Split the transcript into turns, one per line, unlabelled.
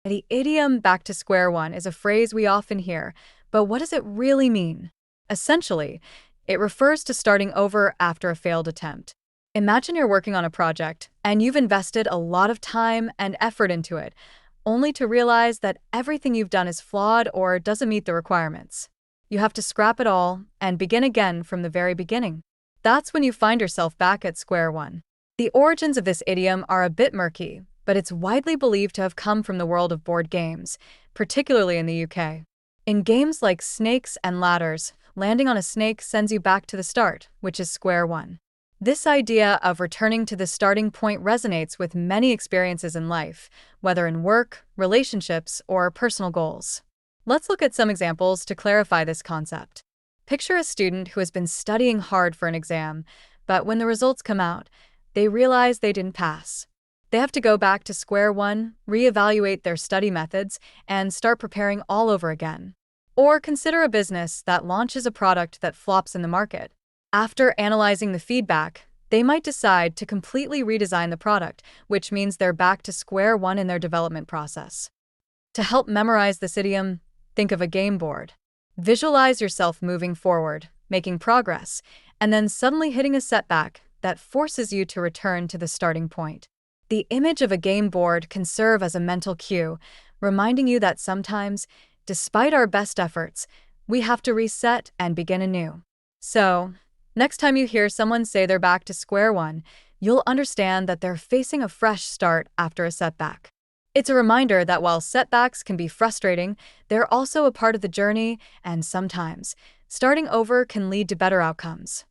The idiom back to square one is a phrase we often hear, but what does it really mean? Essentially, it refers to starting over after a failed attempt. Imagine you're working on a project and you've invested a lot of time and effort into it, only to realize that everything you've done is flawed or doesn't meet the requirements. You have to scrap it all and begin again from the very beginning. That's when you find yourself back at square one. The origins of this idiom are a bit murky, but it's widely believed to have come from the world of board games, particularly in the UK. In games like Snakes and Ladders, landing on a snake sends you back to the start, which is square one. This idea of returning to the starting point resonates with many experiences in life, whether in work, relationships, or personal goals. Let's look at some examples to clarify this concept. Picture a student who has been studying hard for an exam, but when the results come out, they realize they didn't pass. They have to go back to square one, reevaluate their study methods, and start preparing all over again. Or consider a business that launches a product that flops in the market. After analyzing the feedback, they might decide to completely redesign the product, which means they're back to square one in their development process. To help memorize this idiom, think of a game board. Visualize yourself moving forward, making progress, and then suddenly hitting a setback that forces you to return to the starting point. The image of a game board can serve as a mental cue, reminding you that sometimes, despite our best efforts, we have to reset and begin anew. So, next time you hear someone say they're back to square one, you'll understand that they're facing a fresh start after a setback. It's a reminder that while setbacks can be frustrating, they're also a part of the journey, and sometimes, starting over can lead to better outcomes.